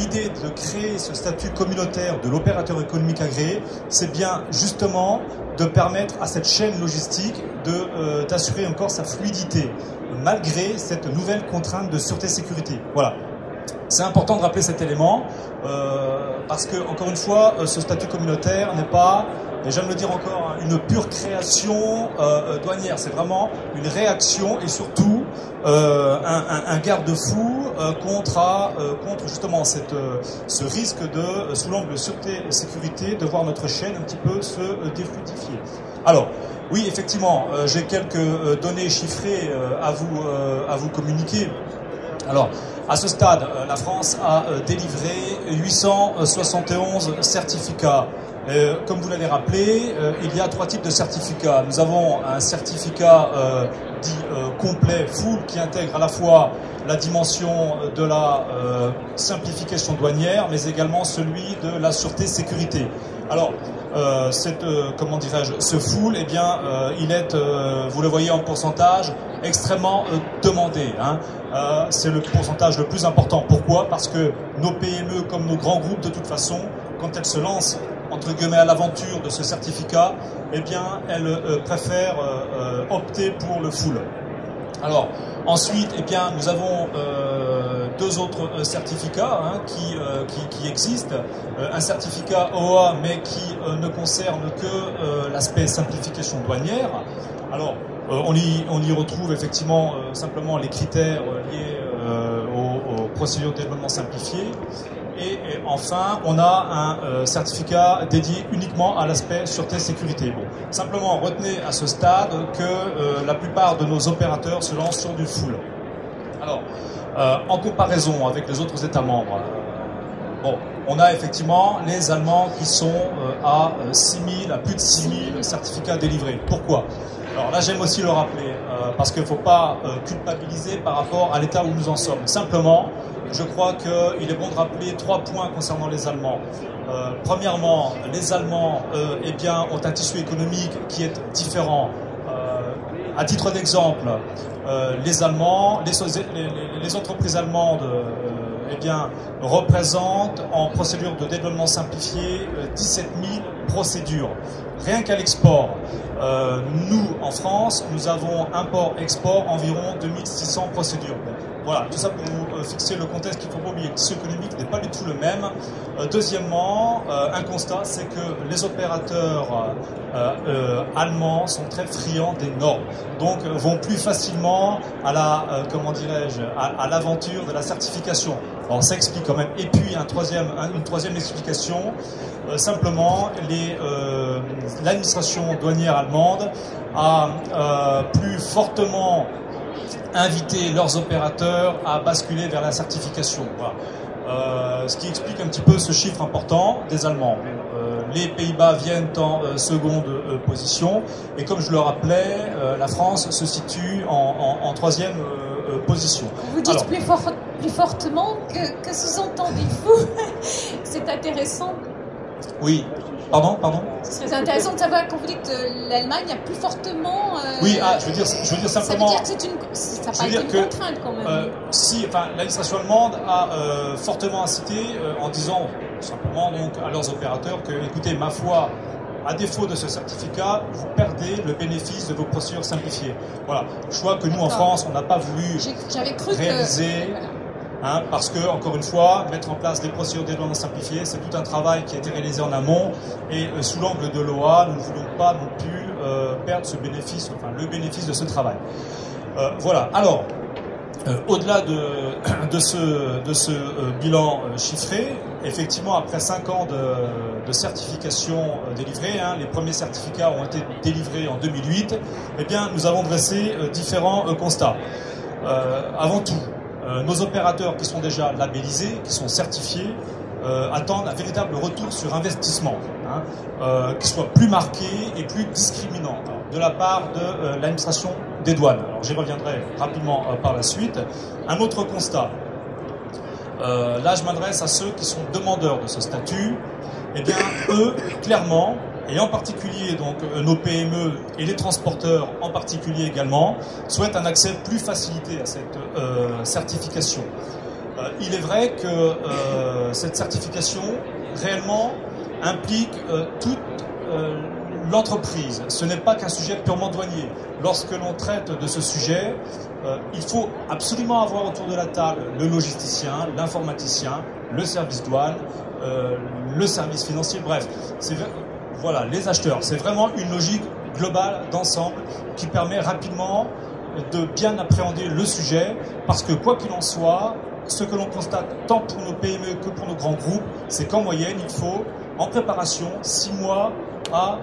l'idée de créer ce statut communautaire de l'opérateur économique agréé, c'est bien justement de permettre à cette chaîne logistique d'assurer encore sa fluidité, malgré cette nouvelle contrainte de sûreté-sécurité. Voilà. C'est important de rappeler cet élément, parce que, encore une fois, ce statut communautaire n'est pas, et j'aime le dire encore, une pure création douanière. C'est vraiment une réaction et surtout un garde-fou contre justement ce risque de, sous l'angle de sûreté et sécurité, de voir notre chaîne un petit peu se défluidifier. Alors, oui, effectivement, j'ai quelques données chiffrées à vous communiquer. Alors, à ce stade, la France a délivré 871 certificats. Comme vous l'avez rappelé, il y a 3 types de certificats. Nous avons un certificat dit complet, full, qui intègre à la fois la dimension de la simplification douanière, mais également celui de la sûreté-sécurité. Alors, comment dirais-je, ce full, eh bien, il est, vous le voyez en pourcentage, extrêmement demandé. Hein. C'est le pourcentage le plus important. Pourquoi? Parce que nos PME, comme nos grands groupes, de toute façon, quand elles se lancent entre guillemets à l'aventure de ce certificat, eh bien, elles préfèrent opter pour le full. Alors, ensuite, eh bien, nous avons 2 autres certificats qui existent. Un certificat OA, mais qui ne concerne que l'aspect simplification douanière. Alors, on y retrouve effectivement simplement les critères liés aux procédures de développement simplifié. Et enfin, on a un certificat dédié uniquement à l'aspect sûreté-sécurité. Bon, simplement, retenez à ce stade que la plupart de nos opérateurs se lancent sur du full. Alors, en comparaison avec les autres États membres, bon, on a effectivement les Allemands qui sont à plus de 6000 certificats délivrés. Pourquoi? Alors là, j'aime aussi le rappeler, parce qu'il ne faut pas culpabiliser par rapport à l'état où nous en sommes. Simplement, je crois qu'il est bon de rappeler 3 points concernant les Allemands. Premièrement, les Allemands eh bien, ont un tissu économique qui est différent. À titre d'exemple, les Allemands, les entreprises allemandes eh bien, représentent en procédure de développement simplifié 17 000 procédures. Rien qu'à l'export, nous, en France, nous avons import-export environ 2600 procédures. Voilà, tout ça pour vous fixer le contexte qu'il ne faut pas oublier. Le tissu économique n'est pas du tout le même. Deuxièmement, un constat, c'est que les opérateurs allemands sont très friands des normes. Donc, vont plus facilement à la, comment dirais-je, à l'aventure de la certification. Alors, ça explique quand même. Et puis, une troisième explication, simplement, l'administration douanière allemande a plus fortement inviter leurs opérateurs à basculer vers la certification. Voilà. Ce qui explique un petit peu ce chiffre important des Allemands. Les Pays-Bas viennent en seconde position et comme je le rappelais, la France se situe en troisième position. Vous dites alors, plus fortement que sous-entendez-vous. C'est intéressant. Oui. Pardon. Ce serait intéressant de savoir quand vous dites l'Allemagne a plus fortement. Oui, je veux dire simplement. Ça veut dire que ça n'a pas été une contrainte quand même. Si, enfin, l'administration allemande a fortement incité en disant simplement donc à leurs opérateurs que, écoutez, ma foi, à défaut de ce certificat, vous perdez le bénéfice de vos procédures simplifiées. Voilà. Choix que nous en France, on n'a pas voulu réaliser. Voilà. Hein, parce que, encore une fois, mettre en place des procédures de développement simplifié, c'est tout un travail qui a été réalisé en amont et sous l'angle de l'OA, nous ne voulons pas non plus perdre ce bénéfice, enfin le bénéfice de ce travail. Voilà. Alors, au-delà de ce bilan chiffré, effectivement, après 5 ans de certification délivrée, hein, les premiers certificats ont été délivrés en 2008, eh bien, nous avons dressé différents constats. Avant tout, nos opérateurs qui sont déjà labellisés, qui sont certifiés, attendent un véritable retour sur investissement, hein, qui soit plus marqué et plus discriminant de la part de l'administration des douanes. Alors j'y reviendrai rapidement par la suite. Un autre constat, là je m'adresse à ceux qui sont demandeurs de ce statut, eh bien eux, clairement, et en particulier donc nos PME et les transporteurs en particulier également, souhaitent un accès plus facilité à cette certification. Il est vrai que cette certification réellement implique toute l'entreprise. Ce n'est pas qu'un sujet purement douanier. Lorsque l'on traite de ce sujet, il faut absolument avoir autour de la table le logisticien, l'informaticien, le service douane, le service financier, bref, voilà, les acheteurs. C'est vraiment une logique globale d'ensemble qui permet rapidement de bien appréhender le sujet, parce que quoi qu'il en soit, ce que l'on constate tant pour nos PME que pour nos grands groupes, c'est qu'en moyenne, il faut, en préparation, 6 mois à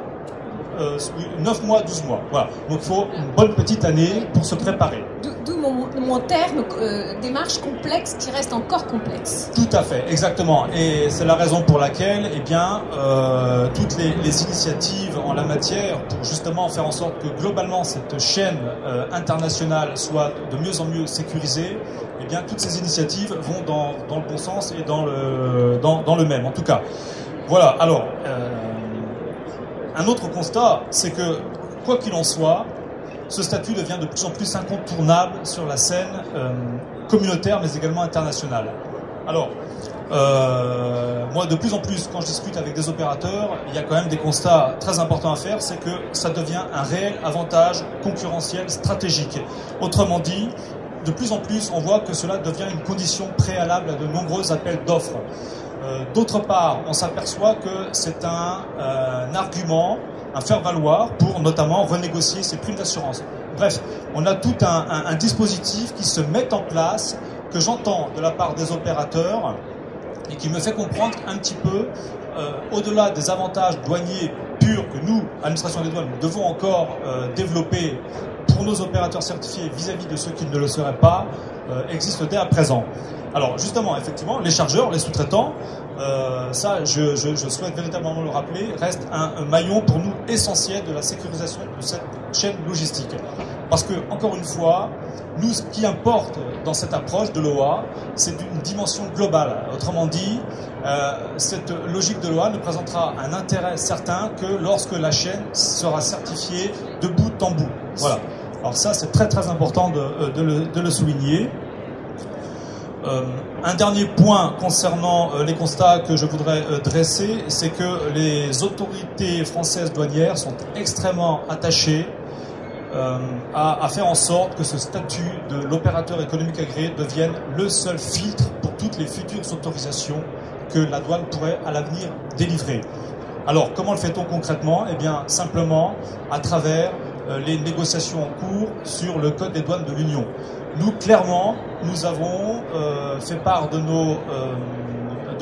9 mois, 12 mois. Voilà. Donc il faut une bonne petite année pour se préparer. D'où mon terme, démarche complexe qui reste encore complexe. Tout à fait, exactement. Et c'est la raison pour laquelle, eh bien, toutes les initiatives en la matière, pour justement faire en sorte que globalement cette chaîne internationale soit de mieux en mieux sécurisée, eh bien, toutes ces initiatives vont dans le bon sens et dans le même, en tout cas. Voilà, alors, un autre constat, c'est que, quoi qu'il en soit, ce statut devient de plus en plus incontournable sur la scène communautaire, mais également internationale. Alors, moi, de plus en plus, quand je discute avec des opérateurs, il y a quand même des constats très importants à faire, c'est que ça devient un réel avantage concurrentiel stratégique. Autrement dit, de plus en plus, on voit que cela devient une condition préalable à de nombreux appels d'offres. D'autre part, on s'aperçoit que c'est un argument, un faire-valoir pour notamment renégocier ses primes d'assurance. Bref, on a tout un dispositif qui se met en place, que j'entends de la part des opérateurs et qui me fait comprendre un petit peu, au-delà des avantages douaniers purs que nous, administration des douanes, nous devons encore développer pour nos opérateurs certifiés vis-à-vis de ceux qui ne le seraient pas, existent dès à présent. Alors justement, effectivement, les chargeurs, les sous-traitants, ça je souhaite véritablement le rappeler, reste un maillon pour nous essentiel de la sécurisation de cette chaîne logistique. Parce que, encore une fois, nous, ce qui importe dans cette approche de l'OA, c'est une dimension globale. Autrement dit, cette logique de l'OA ne présentera un intérêt certain que lorsque la chaîne sera certifiée de bout en bout. Voilà. Alors ça, c'est très très important de le souligner. Un dernier point concernant les constats que je voudrais dresser, c'est que les autorités françaises douanières sont extrêmement attachées à faire en sorte que ce statut de l'opérateur économique agréé devienne le seul filtre pour toutes les futures autorisations que la douane pourrait à l'avenir délivrer. Alors, comment le fait-on concrètement? Eh bien, simplement à travers les négociations en cours sur le Code des douanes de l'Union. Nous, clairement, nous avons fait part de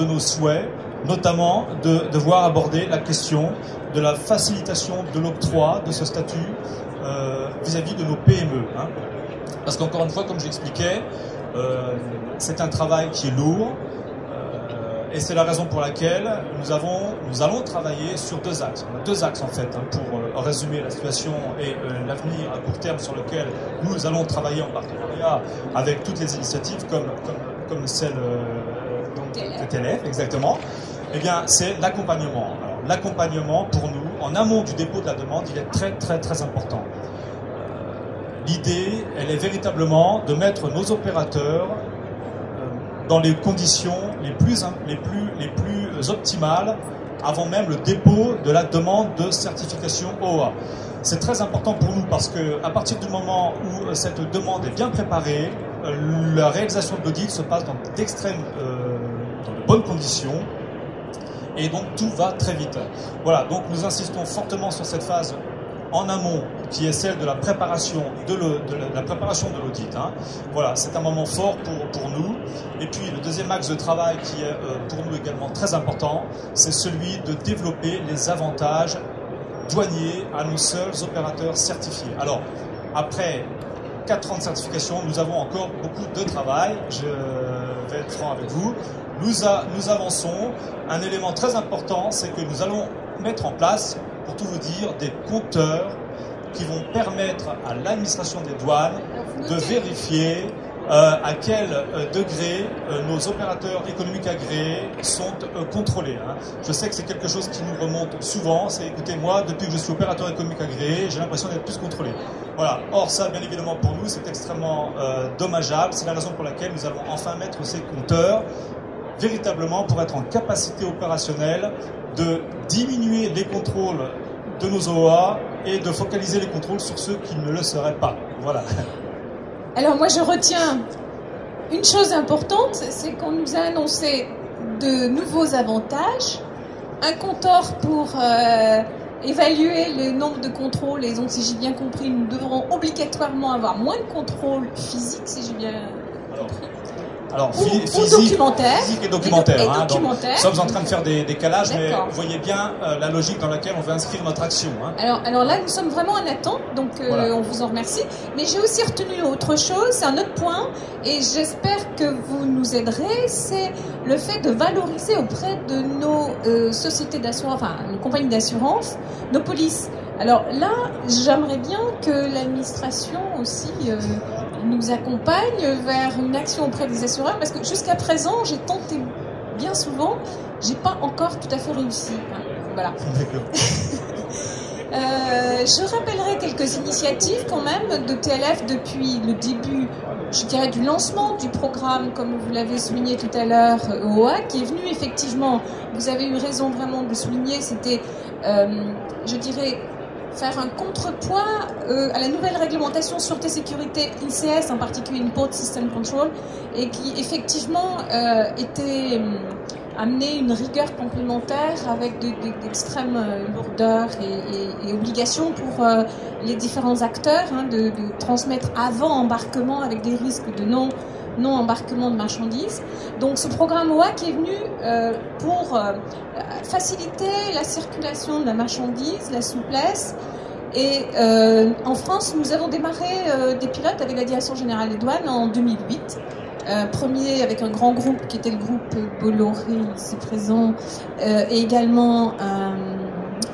nos souhaits, notamment de devoir aborder la question de la facilitation de l'octroi de ce statut vis-à-vis de nos PME. Hein. Parce qu'encore une fois, comme j'expliquais, c'est un travail qui est lourd, et c'est la raison pour laquelle nous allons travailler sur 2 axes. On a 2 axes en fait, hein, pour résumer la situation et l'avenir à court terme sur lequel nous allons travailler en partenariat avec toutes les initiatives comme celle de TLF, exactement. Eh bien, c'est l'accompagnement. Alors, l'accompagnement pour nous, en amont du dépôt de la demande, il est très très très important. L'idée, elle est véritablement de mettre nos opérateurs dans les conditions les plus optimales avant même le dépôt de la demande de certification OA. C'est très important pour nous parce que à partir du moment où cette demande est bien préparée, la réalisation de l'audit se passe dans de bonnes conditions et donc tout va très vite. Voilà, donc nous insistons fortement sur cette phase en amont, qui est celle de la préparation de l'audit. Hein. Voilà, c'est un moment fort pour nous. Et puis le deuxième axe de travail qui est pour nous également très important, c'est celui de développer les avantages douaniers à nos seuls opérateurs certifiés. Alors, après 4 ans de certification, nous avons encore beaucoup de travail. Je vais être franc avec vous. Nous avançons. Un élément très important, c'est que nous allons mettre en place, pour tout vous dire, des compteurs qui vont permettre à l'administration des douanes de vérifier à quel degré nos opérateurs économiques agréés sont contrôlés. Hein. Je sais que c'est quelque chose qui nous remonte souvent. C'est, écoutez, moi, depuis que je suis opérateur économique agréé, j'ai l'impression d'être plus contrôlé. Voilà. Or, ça, bien évidemment, pour nous, c'est extrêmement dommageable. C'est la raison pour laquelle nous allons enfin mettre ces compteurs véritablement pour être en capacité opérationnelle de diminuer les contrôles de nos OA et de focaliser les contrôles sur ceux qui ne le seraient pas. Voilà. Alors moi je retiens une chose importante, c'est qu'on nous a annoncé de nouveaux avantages, un compteur pour évaluer le nombre de contrôles, et donc si j'ai bien compris, nous devrons obligatoirement avoir moins de contrôles physiques, si j'ai bien compris. Alors, ou documentaire. Physique et documentaire. Et hein, documentaire. Donc, nous sommes en train de faire des décalages, mais vous voyez bien la logique dans laquelle on veut inscrire notre action. Hein. Alors là, nous sommes vraiment en attente, donc voilà. On vous en remercie. Mais j'ai aussi retenu autre chose, c'est un autre point, et j'espère que vous nous aiderez, c'est le fait de valoriser auprès de nos sociétés d'assurance, enfin, nos compagnies d'assurance, nos polices. Alors là, j'aimerais bien que l'administration aussi nous accompagne vers une action auprès des assureurs, parce que jusqu'à présent, j'ai tenté bien souvent, j'ai pas encore tout à fait réussi. Hein, voilà. Je rappellerai quelques initiatives quand même de TLF depuis le début, je dirais, du lancement du programme, comme vous l'avez souligné tout à l'heure, OA, qui est venu effectivement, vous avez eu raison vraiment de le souligner, c'était, je dirais, faire un contrepoids à la nouvelle réglementation sûreté-sécurité ICS, en particulier Import System Control, et qui effectivement était amener une rigueur complémentaire avec d'extrêmes lourdeurs et obligations pour les différents acteurs, hein, de transmettre avant embarquement avec des risques de non-embarquement de marchandises. Donc ce programme OA qui est venu pour faciliter la circulation de la marchandise, la souplesse. Et en France, nous avons démarré des pilotes avec la Direction Générale des Douanes en 2008. Premier avec un grand groupe qui était le groupe Bolloré, ici présent, et également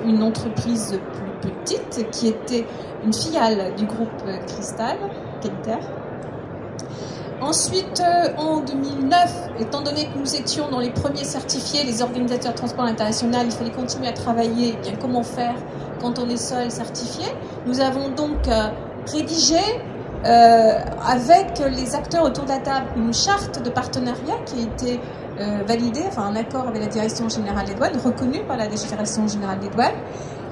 une entreprise plus petite qui était une filiale du groupe Cristal, Qualitaire. Ensuite, en 2009, étant donné que nous étions dans les premiers certifiés, les organisateurs de transport international, il fallait continuer à travailler. Et bien, comment faire quand on est seul certifié? Nous avons donc rédigé avec les acteurs autour de la table une charte de partenariat qui a été validée, enfin un accord avec la Direction Générale des Douanes, reconnu par la Direction Générale des Douanes.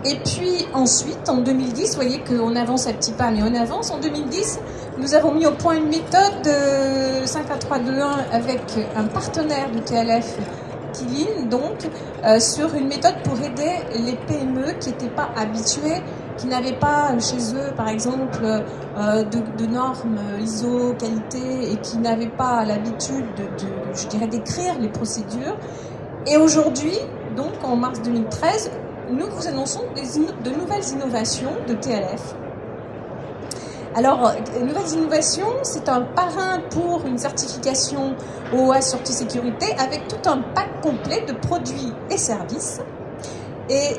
Et puis ensuite, en 2010, vous voyez qu'on avance à petits pas, mais on avance. En 2010, nous avons mis au point une méthode de 5-4-3-2-1 avec un partenaire du TLF, Kilin, donc, sur une méthode pour aider les PME qui n'étaient pas habitués, qui n'avaient pas chez eux, par exemple, de normes ISO qualité et qui n'avaient pas l'habitude je dirais, d'écrire les procédures. Et aujourd'hui, donc en mars 2013, nous vous annonçons de nouvelles innovations de TLF. Alors, nouvelles innovations, c'est un parrain pour une certification OA Sûreté Sécurité avec tout un pack complet de produits et services. Et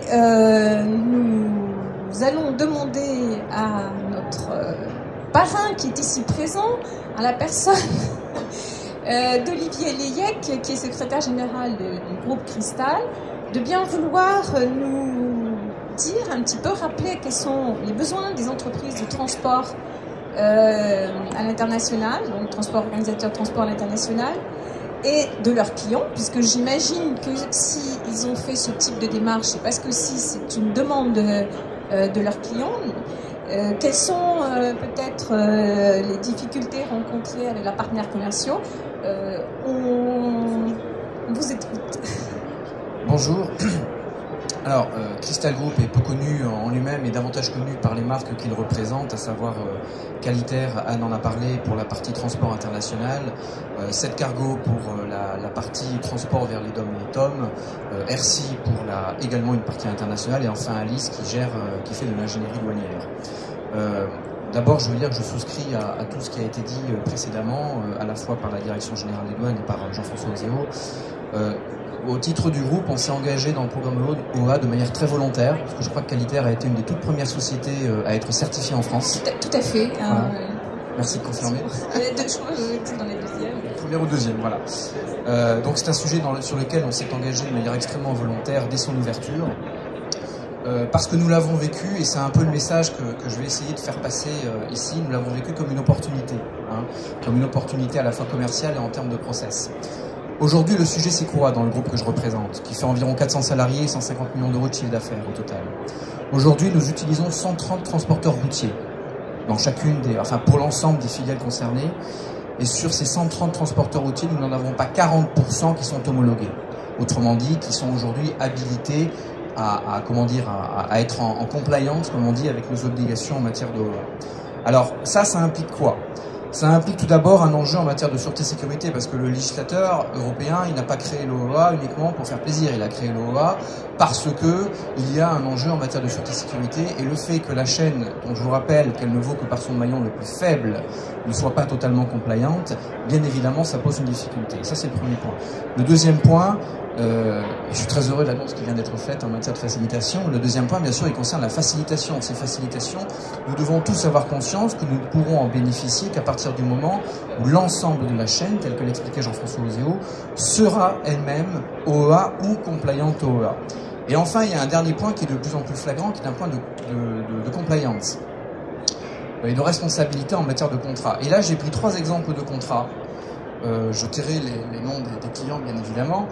nous allons demander à notre parrain qui est ici présent, à la personne d'Olivier Leyec, qui est secrétaire général du groupe Cristal, de bien vouloir nous dire un petit peu, rappeler quels sont les besoins des entreprises de transport à l'international, donc organisateur de transport à l'international, et de leurs clients, puisque j'imagine que si ils ont fait ce type de démarche, c'est parce que si c'est une demande de leurs clients. Quelles sont peut-être les difficultés rencontrées avec leurs partenaires commerciaux? On vous écoute. Bonjour. Alors, Cristal Group est peu connu en lui-même et davantage connu par les marques qu'il représente, à savoir Qualitaire, Anne en a parlé pour la partie transport international, 7 Cargo pour la partie transport vers les DOM et les TOM, RC pour également une partie internationale, et enfin Alice qui fait de l'ingénierie douanière. D'abord, je veux dire que je souscris à tout ce qui a été dit précédemment, à la fois par la Direction Générale des Douanes et par Jean-François Ozéo. Au titre du groupe, on s'est engagé dans le programme OA de manière très volontaire, parce que je crois que Qualitaire a été une des toutes premières sociétés à être certifiée en France. Tout à fait. Voilà. Merci de confirmer. Je crois que j'étais dans les deuxièmes. Première ou deuxième, voilà. Donc c'est un sujet sur lequel on s'est engagé de manière extrêmement volontaire dès son ouverture. Parce que nous l'avons vécu, et c'est un peu le message que je vais essayer de faire passer ici, nous l'avons vécu comme une opportunité, comme une opportunité à la fois commerciale et en termes de process. Aujourd'hui, le sujet c'est quoi dans le groupe que je représente, qui fait environ 400 salariés et 150 millions d'euros de chiffre d'affaires au total. Aujourd'hui, nous utilisons 130 transporteurs routiers dans chacune pour l'ensemble des filiales concernées. Et sur ces 130 transporteurs routiers, nous n'en avons pas 40% qui sont homologués. Autrement dit, qui sont aujourd'hui habilités à être en compliance, comme on dit, avec nos obligations en matière de OEA. Alors, ça implique quoi? Ça implique tout d'abord un enjeu en matière de sûreté-sécurité, parce que le législateur européen, il n'a pas créé l'OEA uniquement pour faire plaisir. Il a créé l'OEA parce que il y a un enjeu en matière de sûreté-sécurité, et le fait que la chaîne, dont je vous rappelle qu'elle ne vaut que par son maillon le plus faible, ne soit pas totalement compliante, bien évidemment, ça pose une difficulté. Ça, c'est le premier point. Le deuxième point, je suis très heureux de l'annonce qui vient d'être faite en matière de facilitation. Le deuxième point, bien sûr, il concerne la facilitation. Ces facilitations, nous devons tous avoir conscience que nous ne pourrons en bénéficier qu'à partir du moment où l'ensemble de la chaîne, tel que l'expliquait Jean-François Ozéo, sera elle-même OEA ou compliante OEA. Et enfin, il y a un dernier point qui est de plus en plus flagrant, qui est un point de compliance et de responsabilité en matière de contrat. Et là, j'ai pris 3 exemples de contrats. Je tairai les noms des clients, bien évidemment.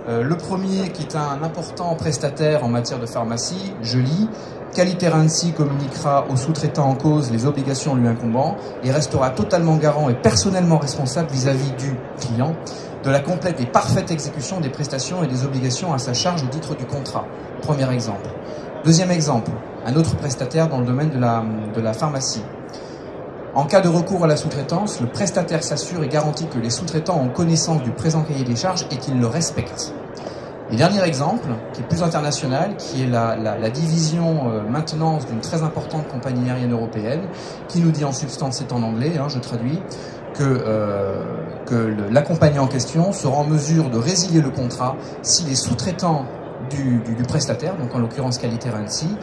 Le premier, qui est un important prestataire en matière de pharmacie, je lis: Qualiterancy communiquera au sous-traitant en cause les obligations lui incombant et restera totalement garant et personnellement responsable vis-à-vis du client de la complète et parfaite exécution des prestations et des obligations à sa charge au titre du contrat. Premier exemple. Deuxième exemple, un autre prestataire dans le domaine de la pharmacie. En cas de recours à la sous-traitance, le prestataire s'assure et garantit que les sous-traitants ont connaissance du présent cahier des charges et qu'ils le respectent. Et dernier exemple, qui est plus international, qui est la division maintenance d'une très importante compagnie aérienne européenne, qui nous dit en substance, c'est en anglais, je traduis, que la compagnie en question sera en mesure de résilier le contrat si les sous-traitants du prestataire, donc en l'occurrence Qualiterancy,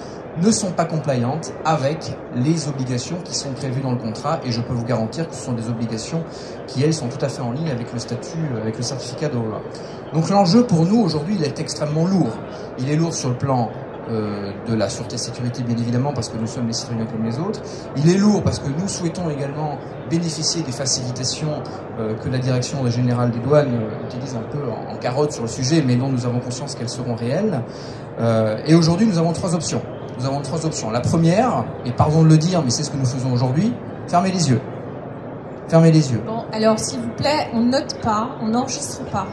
ne sont pas compliantes avec les obligations qui sont prévues dans le contrat, et je peux vous garantir que ce sont des obligations qui, elles, sont tout à fait en ligne avec le statut, avec le certificat d'OEA. Donc l'enjeu pour nous aujourd'hui, il est extrêmement lourd. Il est lourd sur le plan de la sûreté-sécurité, bien évidemment, parce que nous sommes les citoyens comme les autres. Il est lourd parce que nous souhaitons également bénéficier des facilitations que la direction générale des douanes utilise un peu en carotte sur le sujet, mais dont nous avons conscience qu'elles seront réelles. Et aujourd'hui, nous avons 3 options. Nous avons 3 options. La première, et pardon de le dire, mais c'est ce que nous faisons aujourd'hui, fermez les yeux. Fermez les yeux. Bon, alors s'il vous plaît, on note pas, on n'enregistre pas.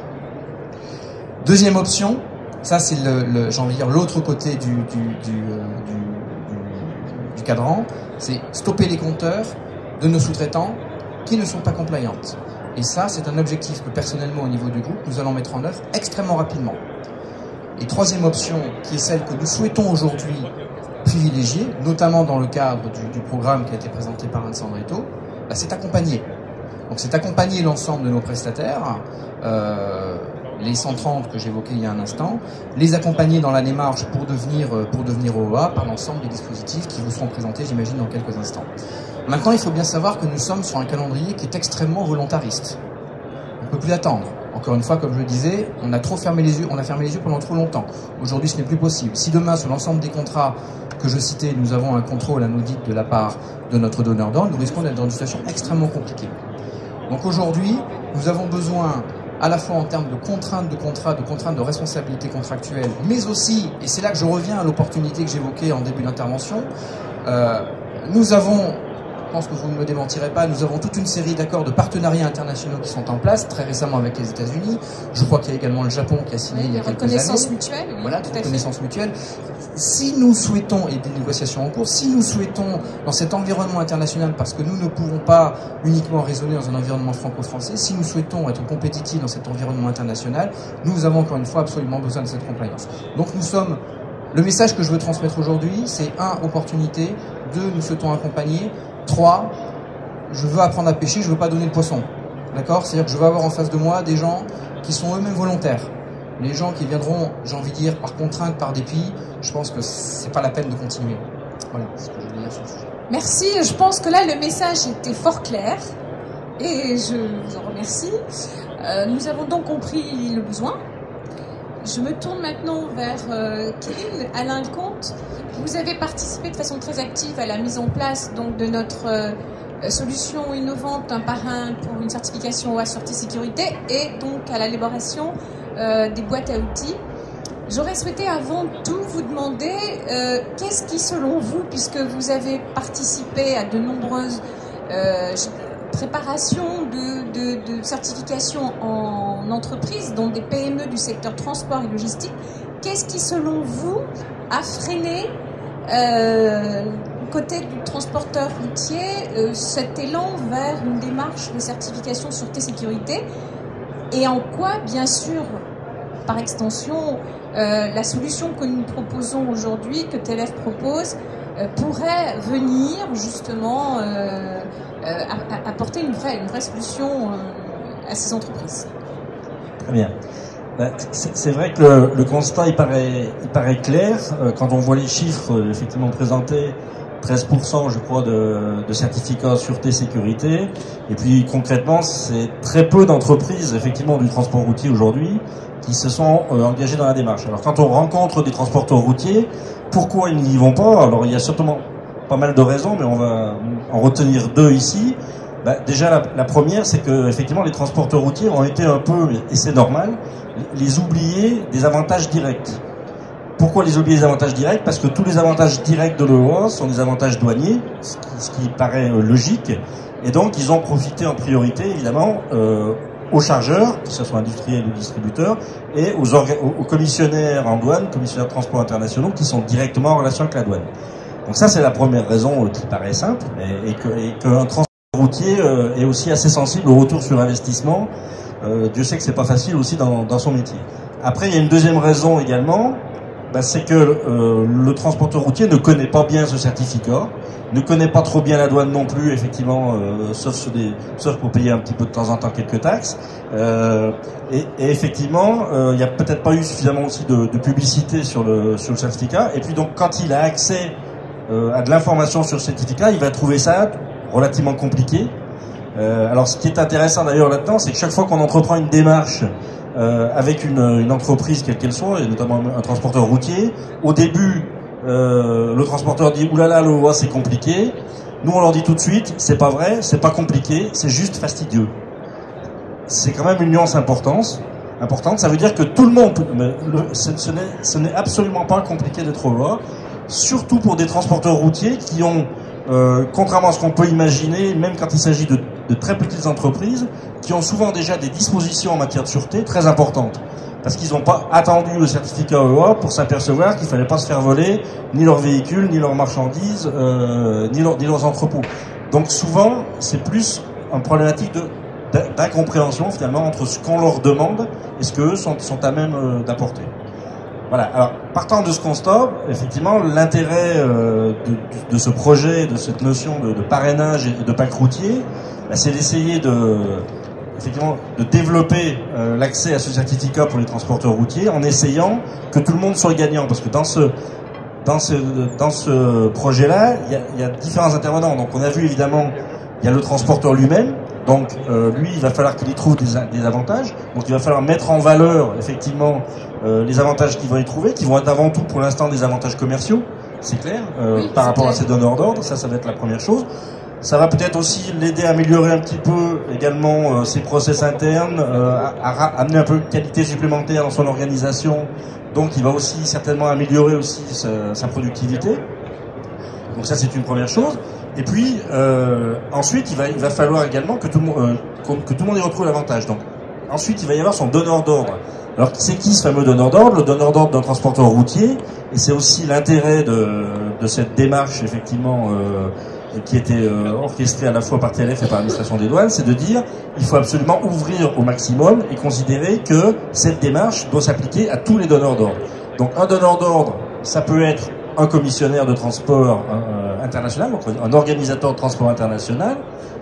Deuxième option, ça c'est j'ai envie de dire l'autre côté du cadran, c'est stopper les compteurs de nos sous-traitants qui ne sont pas compliantes. Et ça, c'est un objectif que personnellement au niveau du groupe, nous allons mettre en œuvre extrêmement rapidement. Et troisième option, qui est celle que nous souhaitons aujourd'hui privilégier, notamment dans le cadre du programme qui a été présenté par Anne Sandrito, c'est accompagner. Donc c'est accompagner l'ensemble de nos prestataires, les 130 que j'évoquais il y a un instant, les accompagner dans la démarche pour devenir OEA par l'ensemble des dispositifs qui vous seront présentés, j'imagine, dans quelques instants. Maintenant, il faut bien savoir que nous sommes sur un calendrier qui est extrêmement volontariste. On ne peut plus attendre. Encore une fois, comme je le disais, on a fermé les yeux pendant trop longtemps. Aujourd'hui, ce n'est plus possible. Si demain, sur l'ensemble des contrats que je citais, nous avons un contrôle, un audit de la part de notre donneur d'ordre, nous risquons d'être dans une situation extrêmement compliquée. Donc aujourd'hui, nous avons besoin, à la fois en termes de contraintes de contrat, de contraintes de responsabilité contractuelle, mais aussi, et c'est là que je reviens à l'opportunité que j'évoquais en début d'intervention, nous avons, je pense que vous ne me démentirez pas, nous avons toute une série d'accords de partenariats internationaux qui sont en place, très récemment avec les États-Unis. Je crois qu'il y a également le Japon qui a signé il y a quelques années. Reconnaissance mutuelle, oui, voilà, toute reconnaissance mutuelle. Si nous souhaitons, et des négociations en cours, si nous souhaitons, dans cet environnement international, parce que nous ne pouvons pas uniquement raisonner dans un environnement franco-français, si nous souhaitons être compétitifs dans cet environnement international, nous avons encore une fois absolument besoin de cette compliance. Donc le message que je veux transmettre aujourd'hui, c'est 1, opportunité, 2, nous souhaitons accompagner, 3, je veux apprendre à pêcher, je ne veux pas donner le poisson. D'accord ? C'est-à-dire que je veux avoir en face de moi des gens qui sont eux-mêmes volontaires. Les gens qui viendront, j'ai envie de dire, par contrainte, par dépit, je pense que c'est pas la peine de continuer. Voilà ce que je voulais dire sur le sujet. Merci, je pense que là le message était fort clair et je vous en remercie. Nous avons donc compris le besoin. Je me tourne maintenant vers Kirill, Alain Lecomte. Vous avez participé de façon très active à la mise en place donc, de notre solution innovante, un parrain pour une certification OA Sûreté Sécurité et donc à l'élaboration des boîtes à outils. J'aurais souhaité avant tout vous demander qu'est-ce qui selon vous, puisque vous avez participé à de nombreuses préparations de certification en entreprise, donc des PME du secteur transport et logistique, qu'est-ce qui selon vous a freiné côté du transporteur routier cet élan vers une démarche de certification sûreté sécurité, et en quoi bien sûr par extension la solution que nous proposons aujourd'hui, que TLF propose, pourrait venir justement apporter une vraie solution à ces entreprises. Très bien. C'est vrai que le constat il paraît clair quand on voit les chiffres effectivement présentés. 13% je crois de certificats sûreté sécurité, et puis concrètement c'est très peu d'entreprises effectivement du transport routier aujourd'hui qui se sont engagées dans la démarche. Alors quand on rencontre des transporteurs routiers, pourquoi ils n'y vont pas? Alors il y a certainement pas mal de raisons, mais on va en retenir deux ici. Déjà la première, c'est que effectivement les transporteurs routiers ont été un peu, et c'est normal, les oubliés des avantages directs. Pourquoi les oublier des avantages directs? Parce que tous les avantages directs de l'OA sont des avantages douaniers, ce qui paraît logique, et donc ils ont profité en priorité évidemment aux chargeurs, que ce soit industriels ou distributeurs, et aux commissionnaires en douane, commissionnaires de transport internationaux, qui sont directement en relation avec la douane. Donc ça c'est la première raison qui paraît simple, et qu'un transport routier est aussi assez sensible au retour sur investissement. Dieu sait que c'est pas facile aussi dans son métier. Après il y a une deuxième raison également, c'est que le transporteur routier ne connaît pas bien ce certificat, ne connaît pas trop bien la douane non plus, effectivement, sauf pour payer un petit peu de temps en temps quelques taxes. Et effectivement, il n'y a peut-être pas eu suffisamment aussi de publicité sur le certificat. Et puis donc, quand il a accès à de l'information sur le certificat, il va trouver ça relativement compliqué. Alors, ce qui est intéressant d'ailleurs là-dedans, c'est que chaque fois qu'on entreprend une démarche avec une entreprise quelle qu'elle soit, et notamment un transporteur routier, au début le transporteur dit oulala, le OA c'est compliqué. Nous on leur dit tout de suite c'est pas vrai, c'est pas compliqué, c'est juste fastidieux. C'est quand même une nuance importante. Ça veut dire que tout le monde ce n'est absolument pas compliqué d'être OA, surtout pour des transporteurs routiers qui ont contrairement à ce qu'on peut imaginer, même quand il s'agit de très petites entreprises, qui ont souvent déjà des dispositions en matière de sûreté très importantes. Parce qu'ils n'ont pas attendu le certificat OA pour s'apercevoir qu'il ne fallait pas se faire voler ni leurs véhicules, ni leurs marchandises, ni leurs entrepôts. Donc souvent, c'est plus une problématique d'incompréhension finalement entre ce qu'on leur demande et ce qu'eux sont à même d'apporter. Voilà. Alors, partant de ce constat, effectivement, l'intérêt de ce projet, de cette notion de parrainage et de pack routier, c'est d'essayer de développer l'accès à ce certificat pour les transporteurs routiers en essayant que tout le monde soit gagnant. Parce que dans ce projet-là, il y a différents intervenants. Donc, on a vu évidemment, il y a le transporteur lui-même. Donc, lui, il va falloir qu'il y trouve des avantages. Donc, il va falloir mettre en valeur, effectivement, les avantages qu'il va y trouver, qui vont être avant tout, pour l'instant, des avantages commerciaux, c'est clair, oui, par rapport à ses donneurs d'ordre. Ça va être la première chose. Ça va peut-être aussi l'aider à améliorer un petit peu, également, ses process internes, à amener un peu de qualité supplémentaire dans son organisation. Donc, il va aussi, certainement, améliorer aussi sa productivité. Donc, ça, c'est une première chose. Et puis ensuite, il va falloir également que tout le monde y retrouve l'avantage. Donc ensuite, il va y avoir son donneur d'ordre. Alors c'est qui ce fameux donneur d'ordre? Le donneur d'ordre d'un transporteur routier, et c'est aussi l'intérêt de cette démarche effectivement qui était orchestrée à la fois par TLF et par l'administration des douanes, c'est de dire il faut absolument ouvrir au maximum et considérer que cette démarche doit s'appliquer à tous les donneurs d'ordre. Donc un donneur d'ordre, ça peut être un commissionnaire de transport international, donc un organisateur de transport international,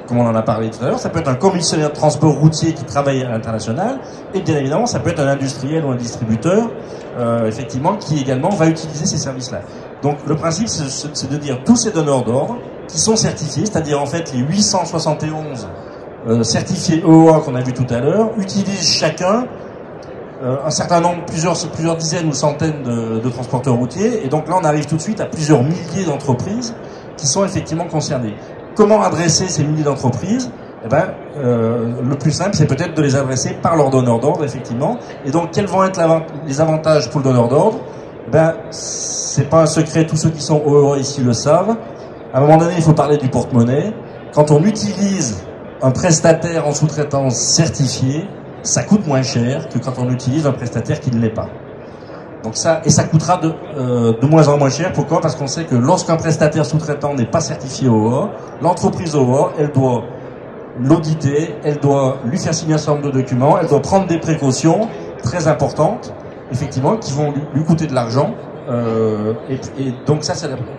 comme on en a parlé tout à l'heure. Ça peut être un commissionnaire de transport routier qui travaille à l'international, et bien évidemment, ça peut être un industriel ou un distributeur, effectivement, qui également va utiliser ces services-là. Donc le principe, c'est de dire tous ces donneurs d'ordre qui sont certifiés, c'est-à-dire en fait les 871 certifiés EOA qu'on a vu tout à l'heure, utilisent chacun un certain nombre, plusieurs dizaines ou centaines de transporteurs routiers, et donc là on arrive tout de suite à plusieurs milliers d'entreprises qui sont effectivement concernées. Comment adresser ces milliers d'entreprises? Eh ben, le plus simple, c'est peut-être de les adresser par leur donneur d'ordre, effectivement. Et donc, quels vont être les avantages pour le donneur d'ordre? Ben, c'est pas un secret, tous ceux qui sont EOA ici le savent. À un moment donné, il faut parler du porte-monnaie. Quand on utilise un prestataire en sous-traitance certifié, ça coûte moins cher que quand on utilise un prestataire qui ne l'est pas. Donc ça, et ça coûtera de moins en moins cher. Pourquoi? Parce qu'on sait que lorsqu'un prestataire sous-traitant n'est pas certifié OA, l'entreprise OA, elle doit l'auditer, elle doit lui faire signer un certain nombre de documents, elle doit prendre des précautions très importantes, effectivement, qui vont lui coûter de l'argent. Et donc ça,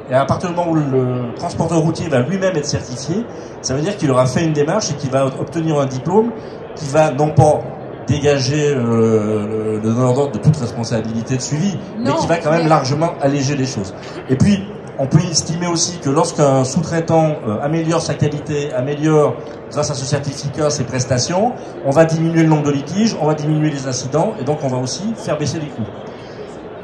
et à partir du moment où le transporteur routier va lui-même être certifié, ça veut dire qu'il aura fait une démarche et qu'il va obtenir un diplôme qui va non pas dégager le donneur d'ordre de toute responsabilité de suivi, mais qui va quand même largement alléger les choses. Et puis, on peut estimer aussi que lorsqu'un sous-traitant améliore sa qualité, améliore grâce à ce certificat ses prestations, on va diminuer le nombre de litiges, on va diminuer les incidents, et donc on va aussi faire baisser les coûts.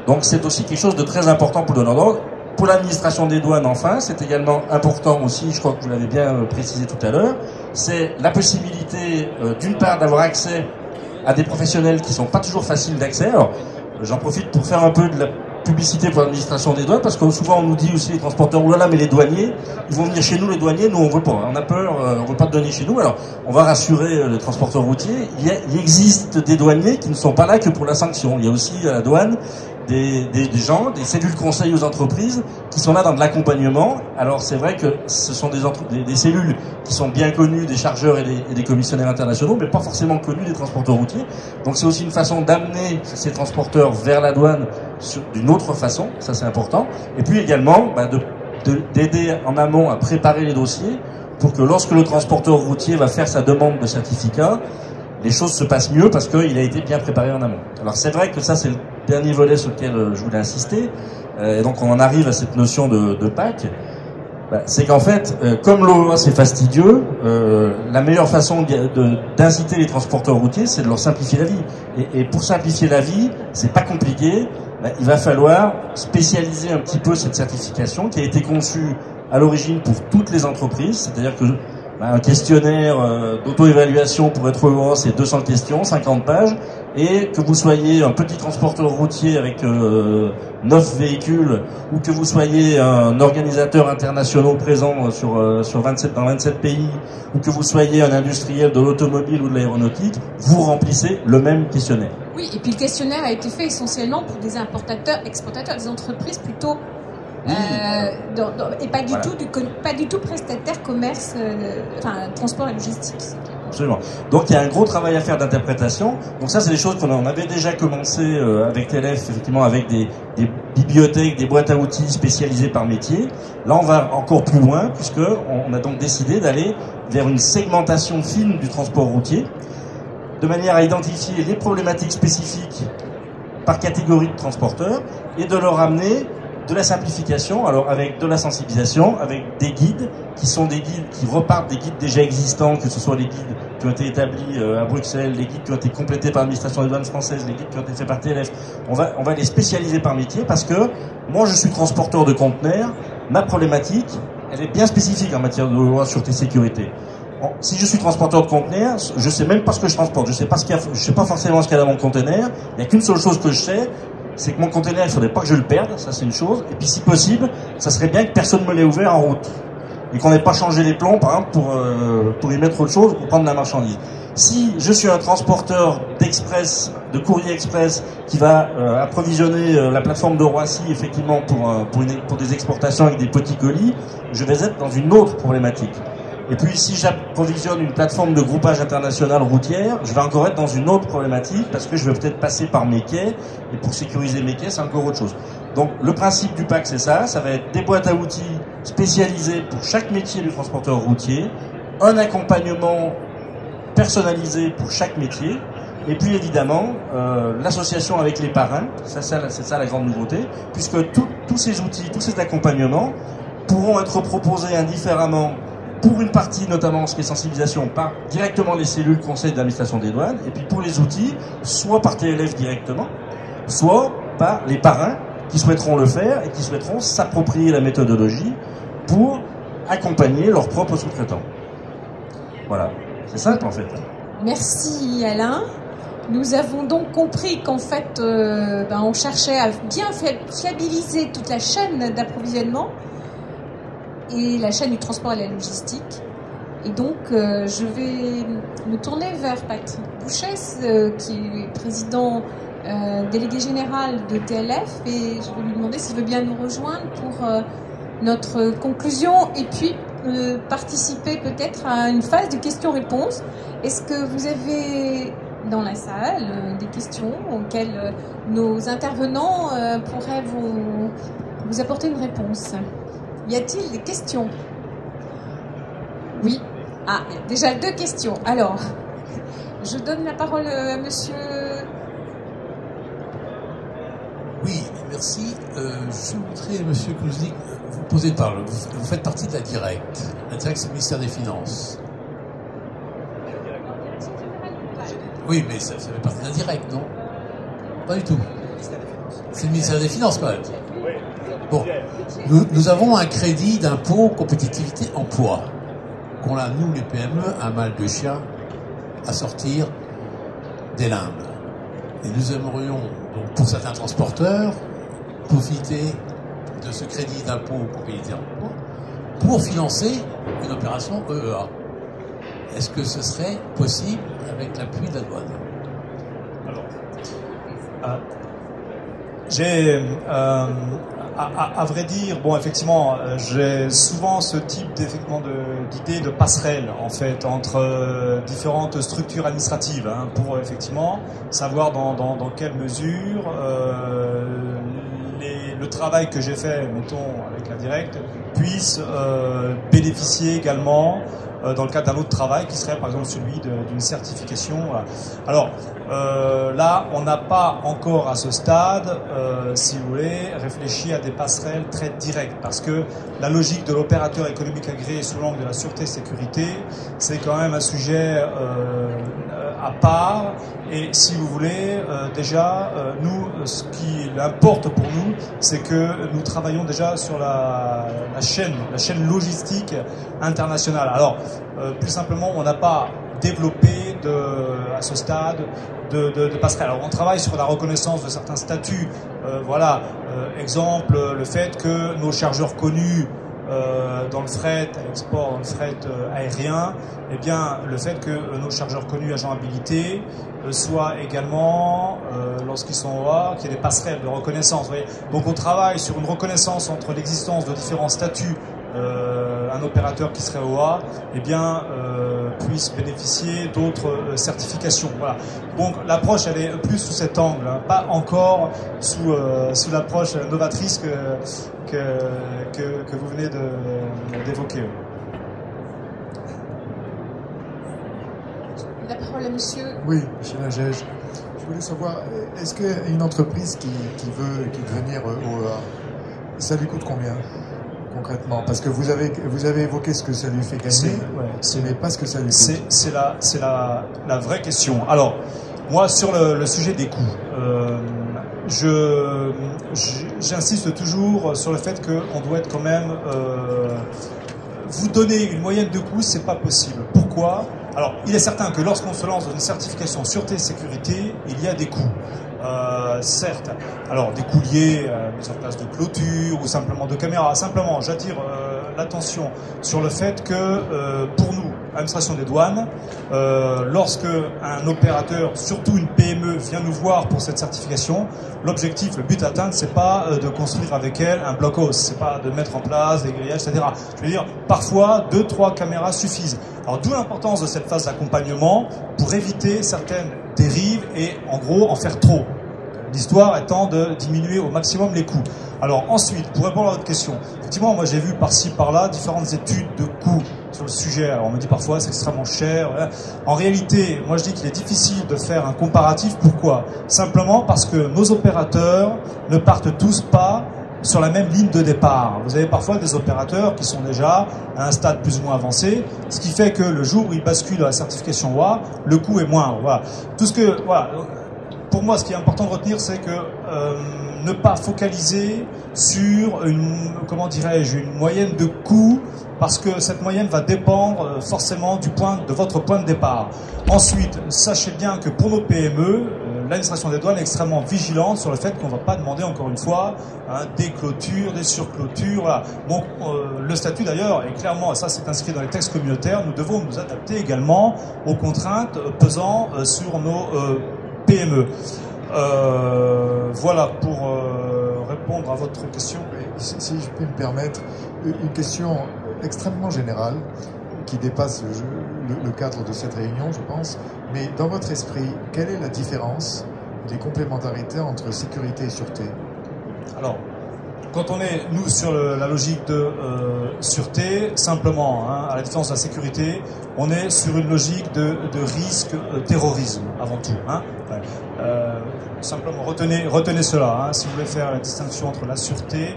Donc c'est aussi quelque chose de très important pour le donneur d'ordre. Pour l'administration des douanes, enfin, c'est également important aussi, je crois que vous l'avez bien précisé tout à l'heure, c'est la possibilité d'une part d'avoir accès à des professionnels qui sont pas toujours faciles d'accès. Alors, j'en profite pour faire un peu de la publicité pour l'administration des douanes, parce que souvent on nous dit aussi les transporteurs, oulala, mais les douaniers, ils vont venir chez nous, les douaniers, nous on veut pas, on a peur, on veut pas te donner chez nous. Alors, on va rassurer les transporteurs routiers, il existe des douaniers qui ne sont pas là que pour la sanction. Il y a aussi à la douane des gens, des cellules conseils aux entreprises qui sont là dans de l'accompagnement. Alors c'est vrai que ce sont des cellules qui sont bien connues des chargeurs et des commissionnaires internationaux, mais pas forcément connues des transporteurs routiers. Donc c'est aussi une façon d'amener ces transporteurs vers la douane d'une autre façon, ça c'est important. Et puis également d'aider en amont à préparer les dossiers pour que lorsque le transporteur routier va faire sa demande de certificat, les choses se passent mieux parce qu'il a été bien préparé en amont. Alors c'est vrai que ça c'est le dernier volet sur lequel je voulais insister, et donc on en arrive à cette notion de PAC. C'est qu'en fait, comme l'OA c'est fastidieux, la meilleure façon d'inciter les transporteurs routiers, c'est de leur simplifier la vie. Et pour simplifier la vie, c'est pas compliqué, il va falloir spécialiser un petit peu cette certification qui a été conçue à l'origine pour toutes les entreprises, c'est-à-dire que un questionnaire d'auto-évaluation pour être EOA, c'est 200 questions, 50 pages, et que vous soyez un petit transporteur routier avec 9 véhicules, ou que vous soyez un organisateur international présent dans 27 pays, ou que vous soyez un industriel de l'automobile ou de l'aéronautique, vous remplissez le même questionnaire. Oui, et puis le questionnaire a été fait essentiellement pour des importateurs, exportateurs, des entreprises plutôt et pas du tout prestataire commerce, transport et logistique. Absolument. Donc il y a un gros travail à faire d'interprétation. Donc ça c'est des choses qu'on avait déjà commencé avec TLF, effectivement avec des bibliothèques, des boîtes à outils spécialisées par métier. Là on va encore plus loin puisque on a donc décidé d'aller vers une segmentation fine du transport routier de manière à identifier les problématiques spécifiques par catégorie de transporteurs et de leur amener de la simplification, alors avec de la sensibilisation, avec des guides qui sont des guides qui repartent des guides déjà existants, que ce soit les guides qui ont été établis à Bruxelles, les guides qui ont été complétés par l'administration des douanes françaiise, les guides qui ont été faits par TLF. On va les spécialiser par métier parce que moi je suis transporteur de conteneurs, ma problématique elle est bien spécifique en matière de loi sûreté sécurité. Si je suis transporteur de conteneurs, je sais même pas ce que je transporte, je sais pas forcément ce qu'il y a dans mon conteneur, il n'y a qu'une seule chose que je sais, c'est que mon conteneur, il faudrait pas que je le perde, ça c'est une chose, et puis si possible, ça serait bien que personne me l'ait ouvert en route, et qu'on n'ait pas changé les plombs, par exemple, pour y mettre autre chose, pour prendre de la marchandise. Si je suis un transporteur d'express, de courrier express, qui va approvisionner la plateforme de Roissy, effectivement, pour des exportations avec des petits colis, je vais être dans une autre problématique. Et puis si j'approvisionne une plateforme de groupage international routière, je vais encore être dans une autre problématique parce que je vais peut-être passer par mes quais, et pour sécuriser mes quais, c'est encore autre chose. Donc le principe du PAC, c'est ça va être des boîtes à outils spécialisées pour chaque métier du transporteur routier, un accompagnement personnalisé pour chaque métier, Et puis évidemment, l'association avec les parrains, c'est ça la grande nouveauté, puisque tous ces outils, tous ces accompagnements pourront être proposés indifféremment pour une partie, notamment ce qui est sensibilisation, par directement les cellules conseil d'administration des douanes, et puis pour les outils, soit par TLF directement, soit par les parrains qui souhaiteront le faire et qui souhaiteront s'approprier la méthodologie pour accompagner leurs propres sous-traitants. Voilà, c'est simple en fait. Merci Alain. Nous avons donc compris qu'en fait, on cherchait à bien fiabiliser toute la chaîne d'approvisionnement et la chaîne du transport et de la logistique. Et donc, je vais me tourner vers Patrick Bouchet, qui est président délégué général de TLF, et je vais lui demander s'il veut bien nous rejoindre pour notre conclusion et puis participer peut-être à une phase de questions-réponses. Est-ce que vous avez dans la salle des questions auxquelles nos intervenants pourraient vous apporter une réponse? Y a-t-il des questions? Oui. Ah, déjà 2 questions. Alors, je donne la parole à monsieur... Oui, merci. Je voudrais, monsieur Klouslik, vous poser une parole. Vous faites partie de la Directe. La Directe, c'est le ministère des Finances. Oui, mais ça fait partie de la Directe, non? Pas du tout. C'est le ministère des Finances, quand même. Bon, nous avons un crédit d'impôt compétitivité emploi qu'on a, nous, les PME, un mal de chien à sortir des limbes. Et nous aimerions, donc, pour certains transporteurs, profiter de ce crédit d'impôt compétitivité emploi pour financer une opération EEA. Est-ce que ce serait possible avec l'appui de la douane? Alors, à vrai dire, bon, effectivement, j'ai souvent ce type d'idée de passerelle, en fait, entre différentes structures administratives, hein, pour effectivement savoir dans quelle mesure le travail que j'ai fait, mettons, avec la Directe, puisse bénéficier également dans le cadre d'un autre travail qui serait par exemple celui d'une certification. Voilà. Alors là, on n'a pas encore à ce stade, si vous voulez, réfléchi à des passerelles très directes, parce que la logique de l'opérateur économique agréé sous l'angle de la sûreté et sécurité, c'est quand même un sujet à part. Et si vous voulez, déjà, nous, ce qui importe pour nous, c'est que nous travaillons déjà sur la chaîne logistique internationale. Alors, plus simplement, on n'a pas développé à ce stade de passerelle. Alors, on travaille sur la reconnaissance de certains statuts. Voilà, exemple, le fait que nos chargeurs connus dans le fret à l'export, dans le fret aérien, eh bien, le fait que nos chargeurs connus agents habilités soient également, lorsqu'ils sont OA, qu'il y ait des passerelles de reconnaissance. Vous voyez. Donc on travaille sur une reconnaissance entre l'existence de différents statuts. Un opérateur qui serait OA, eh bien, puisse bénéficier d'autres certifications. Voilà. Donc l'approche, elle est plus sous cet angle, hein, pas encore sous l'approche novatrice que vous venez d'évoquer. La parole à monsieur. Oui, monsieur Lagège. Je voulais savoir, est-ce qu'une entreprise qui veut venir au OA, ça lui coûte combien concrètement? Parce que vous avez évoqué ce que ça lui fait gagner, mais pas ce que ça lui coûte. C'est la vraie question. Alors, moi, sur le sujet des coûts, j'insiste toujours sur le fait qu'on doit être quand même... vous donner une moyenne de coûts, c'est pas possible. Pourquoi? Alors, il est certain que lorsqu'on se lance dans une certification sûreté et sécurité, il y a des coûts. Certes, alors des coûts liés à la mise en place de clôture ou simplement de caméras. Simplement, j'attire l'attention sur le fait que pour nous, administration des douanes, lorsque un opérateur, surtout une PME, vient nous voir pour cette certification, l'objectif, le but à atteindre, c'est pas de construire avec elle un blockhouse, c'est pas de mettre en place des grillages, etc. Je veux dire, parfois 2-3 caméras suffisent. Alors d'où l'importance de cette phase d'accompagnement pour éviter certaines dérives et en gros en faire trop. L'histoire étant de diminuer au maximum les coûts. Alors ensuite, pour répondre à votre question, effectivement, moi j'ai vu par-ci par-là différentes études de coûts sur le sujet. Alors on me dit parfois c'est extrêmement cher. En réalité, moi je dis qu'il est difficile de faire un comparatif. Pourquoi? Simplement parce que nos opérateurs ne partent tous pas sur la même ligne de départ. Vous avez parfois des opérateurs qui sont déjà à un stade plus ou moins avancé, ce qui fait que le jour où ils basculent à la certification OA, le coût est moindre. Voilà. Tout ce que, voilà. Pour moi, ce qui est important de retenir, c'est que ne pas focaliser sur une, comment dirais-je, une moyenne de coût, parce que cette moyenne va dépendre forcément de votre point de départ. Ensuite, sachez bien que pour nos PME, l'administration des douanes est extrêmement vigilante sur le fait qu'on ne va pas demander, encore une fois, des clôtures, des surclôtures. Voilà. Donc, le statut d'ailleurs est clairement, et ça c'est inscrit dans les textes communautaires, nous devons nous adapter également aux contraintes pesant sur nos PME. Voilà pour répondre à votre question. Si je peux me permettre, une question extrêmement générale qui dépasse le cadre de cette réunion, je pense. Mais dans votre esprit, quelle est la différence, les complémentarités entre sécurité et sûreté? Alors, quand on est, nous, sur la logique de sûreté, simplement, à la différence de la sécurité, on est sur une logique de risque terrorisme, avant tout. Simplement, retenez cela. Si vous voulez faire la distinction entre la sûreté,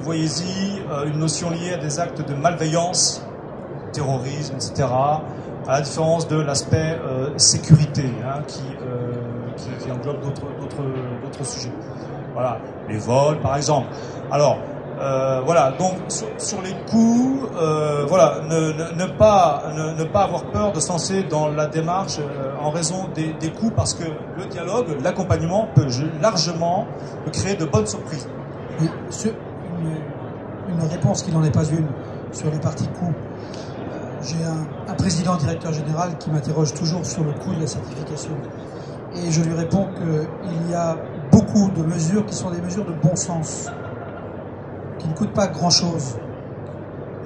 voyez-y une notion liée à des actes de malveillance, terrorisme, etc., à la différence de l'aspect sécurité, qui englobe d'autres sujets. Voilà, les vols, par exemple. Alors, voilà, donc sur les coûts, voilà, ne pas avoir peur de se lancer dans la démarche en raison des coûts, parce que le dialogue, l'accompagnement peut largement créer de bonnes surprises. Oui, une réponse qui n'en est pas une sur les parties coûts. J'ai un président directeur général qui m'interroge toujours sur le coût de la certification. Et je lui réponds qu'il y a beaucoup de mesures qui sont des mesures de bon sens, qui ne coûtent pas grand-chose.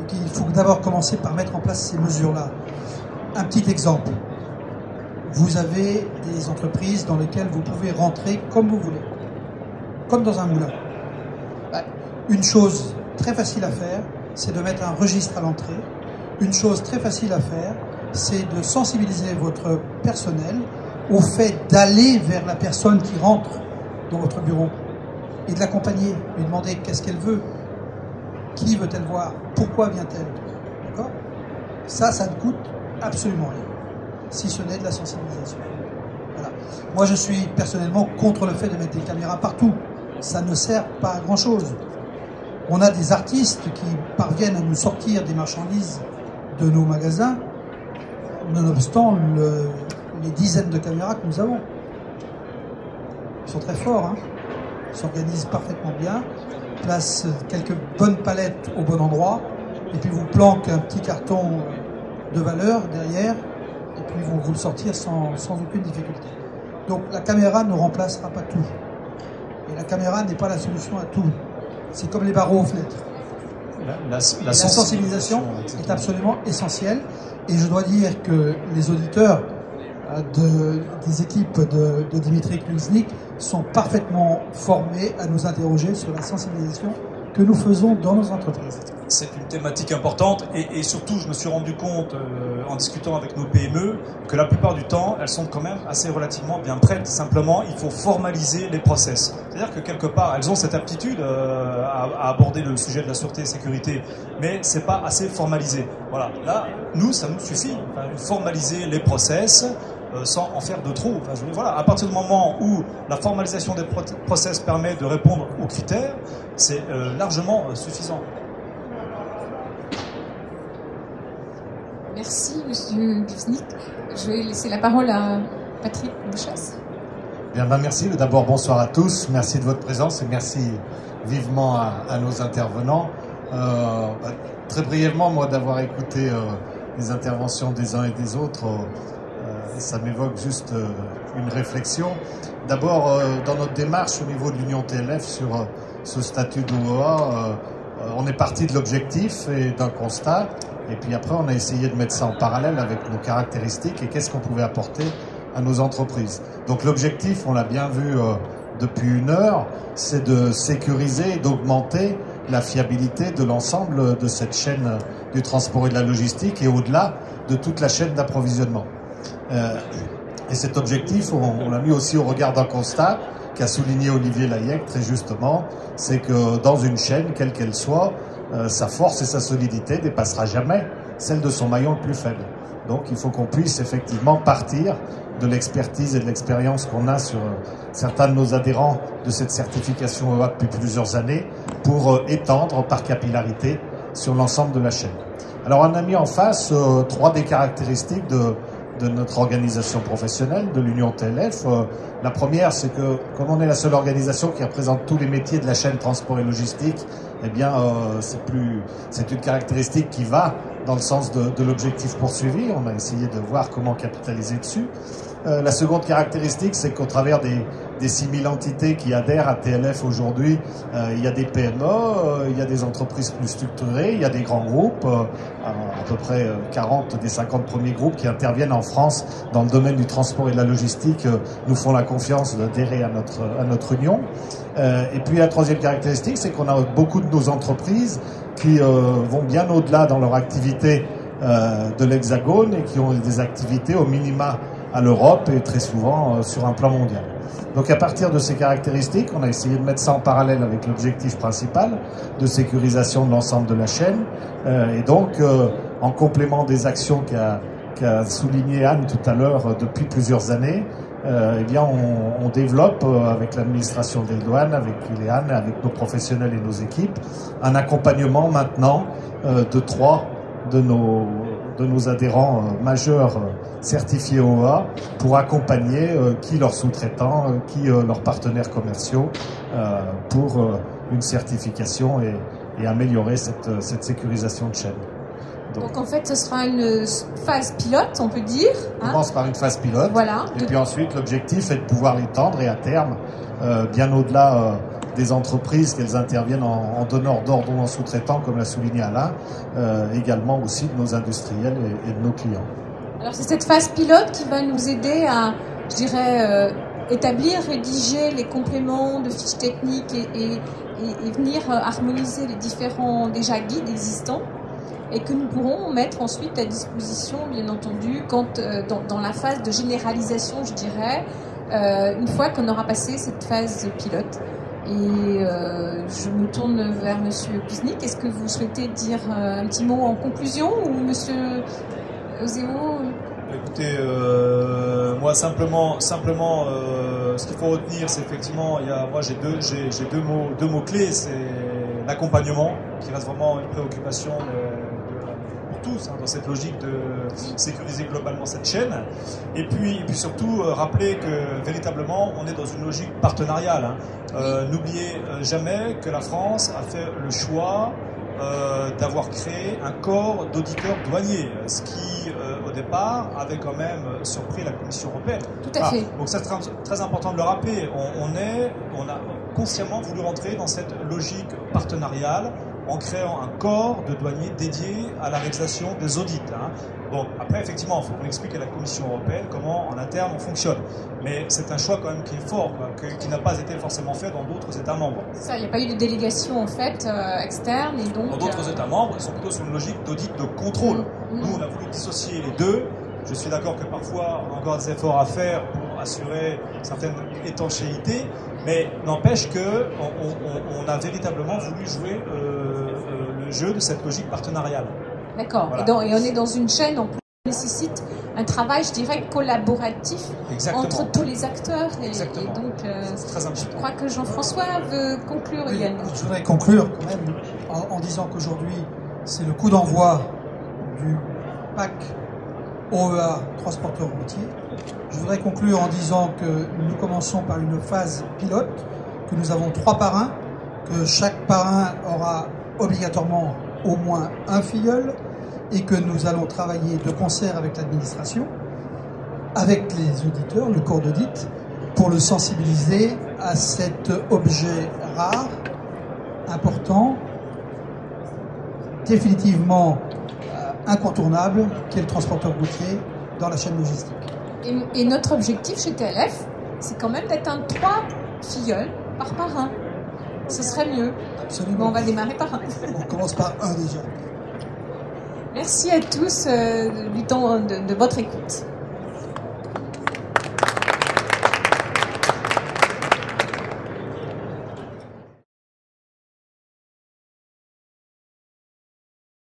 Et qu'il faut d'abord commencer par mettre en place ces mesures-là. Un petit exemple. Vous avez des entreprises dans lesquelles vous pouvez rentrer comme vous voulez, comme dans un moulin. Une chose très facile à faire, c'est de mettre un registre à l'entrée. Une chose très facile à faire, c'est de sensibiliser votre personnel au fait d'aller vers la personne qui rentre dans votre bureau et de l'accompagner, lui demander qu'est-ce qu'elle veut, qui veut-elle voir, pourquoi vient-elle. D'accord ? Ça ne coûte absolument rien, si ce n'est de la sensibilisation. Voilà. Moi, je suis personnellement contre le fait de mettre des caméras partout. Ça ne sert pas à grand-chose. On a des artistes qui parviennent à nous sortir des marchandises de nos magasins, nonobstant les dizaines de caméras que nous avons. Ils sont très forts, ils s'organisent parfaitement bien, placent quelques bonnes palettes au bon endroit, et puis vous planquent un petit carton de valeur derrière, et puis ils vont vous le sortir sans aucune difficulté. Donc la caméra ne remplacera pas tout. Et la caméra n'est pas la solution à tout. C'est comme les barreaux aux fenêtres. La sensibilisation est absolument essentielle. Et je dois dire que les auditeurs des équipes de Dimitri Knuznik sont parfaitement formés à nous interroger sur la sensibilisation que nous faisons dans nos entreprises. C'est une thématique importante et surtout je me suis rendu compte en discutant avec nos PME que la plupart du temps elles sont quand même assez relativement bien prêtes. Simplement il faut formaliser les process. C'est-à-dire que quelque part elles ont cette aptitude à aborder le sujet de la sûreté et sécurité, mais c'est pas assez formalisé. Voilà, là nous ça nous suffit. Formaliser les process sans en faire de trop. Voilà, à partir du moment où la formalisation des process permet de répondre aux critères, c'est largement suffisant. Merci, Monsieur Knuznik. Je vais laisser la parole à Patrick Bouchasse. Bien, merci. D'abord, bonsoir à tous. Merci de votre présence et merci vivement à nos intervenants. Très brièvement, moi, d'avoir écouté les interventions des uns et des autres, ça m'évoque juste une réflexion. D'abord, dans notre démarche au niveau de l'Union TLF sur ce statut d'OEA, on est parti de l'objectif et d'un constat. Et puis après, on a essayé de mettre ça en parallèle avec nos caractéristiques et qu'est-ce qu'on pouvait apporter à nos entreprises. Donc l'objectif, on l'a bien vu depuis une heure, c'est de sécuriser et d'augmenter la fiabilité de l'ensemble de cette chaîne du transport et de la logistique et au-delà de toute la chaîne d'approvisionnement. Et cet objectif, on l'a mis aussi au regard d'un constat qu'a souligné Olivier Layec très justement, c'est que dans une chaîne, quelle qu'elle soit, sa force et sa solidité ne dépassera jamais celle de son maillon le plus faible. Donc il faut qu'on puisse effectivement partir de l'expertise et de l'expérience qu'on a sur certains de nos adhérents de cette certification EA depuis plusieurs années pour étendre par capillarité sur l'ensemble de la chaîne. Alors on a mis en face trois des caractéristiques de notre organisation professionnelle, de l'Union TLF. La première, c'est que comme on est la seule organisation qui représente tous les métiers de la chaîne transport et logistique, eh bien c'est une caractéristique qui va dans le sens de l'objectif poursuivi. On a essayé de voir comment capitaliser dessus. La seconde caractéristique, c'est qu'au travers des 6000 entités qui adhèrent à TLF aujourd'hui, il y a des PME, il y a des entreprises plus structurées, il y a des grands groupes, à peu près 40 des 50 premiers groupes qui interviennent en France dans le domaine du transport et de la logistique nous font la confiance d'adhérer à notre union. Et puis la troisième caractéristique, c'est qu'on a beaucoup de nos entreprises qui vont bien au-delà dans leur activité de l'Hexagone et qui ont des activités au minima à l'Europe et très souvent sur un plan mondial. Donc à partir de ces caractéristiques, on a essayé de mettre ça en parallèle avec l'objectif principal de sécurisation de l'ensemble de la chaîne. Et donc, en complément des actions qu'a souligné Anne tout à l'heure depuis plusieurs années, eh bien on développe avec l'administration des douanes, avec Iléane, avec nos professionnels et nos équipes, un accompagnement maintenant de 3 de nos adhérents majeurs certifiés OEA pour accompagner qui leurs sous-traitants, qui leurs partenaires commerciaux pour une certification et améliorer cette sécurisation de chaîne. Donc en fait, ce sera une phase pilote, on peut dire. On commence par une phase pilote. Voilà. Et puis ensuite, l'objectif est de pouvoir l'étendre et à terme, bien au-delà des entreprises, qu'elles interviennent en donneur d'ordre ou en sous-traitant, comme l'a souligné Alain, également aussi de nos industriels et de nos clients. Alors c'est cette phase pilote qui va nous aider à, je dirais, établir, rédiger les compléments de fiches techniques et venir harmoniser les différents déjà guides existants et que nous pourrons mettre ensuite à disposition, bien entendu, quand dans la phase de généralisation, je dirais, une fois qu'on aura passé cette phase pilote. Et je me tourne vers Monsieur Kuznik. Est-ce que vous souhaitez dire un petit mot en conclusion ou Monsieur Ozeo? Écoutez, moi simplement, ce qu'il faut retenir, c'est effectivement, moi j'ai deux mots clés, c'est l'accompagnement qui reste vraiment une préoccupation pour tous dans cette logique de sécuriser globalement cette chaîne. Et puis surtout rappeler que véritablement on est dans une logique partenariale. N'oubliez jamais que la France a fait le choix d'avoir créé un corps d'auditeurs douaniers, ce qui au départ avait quand même surpris la Commission européenne. Tout à fait. Donc c'est très important de le rappeler. On a consciemment voulu rentrer dans cette logique partenariale en créant un corps de douaniers dédié à la réalisation des audits. Bon, après, effectivement, il faut qu'on explique à la Commission européenne comment, en interne, on fonctionne. Mais c'est un choix quand même qui est fort, qui n'a pas été forcément fait dans d'autres États membres. C'est ça, il n'y a pas eu de délégation, en fait, externe. Et donc, dans d'autres États membres, ils sont plutôt sur une logique d'audit de contrôle. Nous, on a voulu dissocier les deux. Je suis d'accord que parfois, on a encore des efforts à faire pour assurer certaines étanchéités, mais n'empêche qu'on a véritablement voulu jouer le jeu de cette logique partenariale. D'accord. Voilà. Et on est dans une chaîne qui nécessite un travail, je dirais, collaboratif. Exactement. Entre tous les acteurs. Exactement. Et donc, c'est très important. Je crois que Jean-François veut conclure également. Je voudrais conclure quand même en disant qu'aujourd'hui, c'est le coup d'envoi du PAC OEA transporteur routier. Je voudrais conclure en disant que nous commençons par une phase pilote, que nous avons 3 parrains, que chaque parrain aura obligatoirement au moins un filleul et que nous allons travailler de concert avec l'administration, avec les auditeurs, le corps d'audit, pour le sensibiliser à cet objet rare, important, définitivement incontournable, qui est le transporteur routier dans la chaîne logistique. Et notre objectif chez TLF, c'est quand même d'atteindre 3 filleuls par parrain. Ce serait mieux. Absolument. Bon, on va démarrer par un. On commence par un déjà. Merci à tous du temps de votre écoute.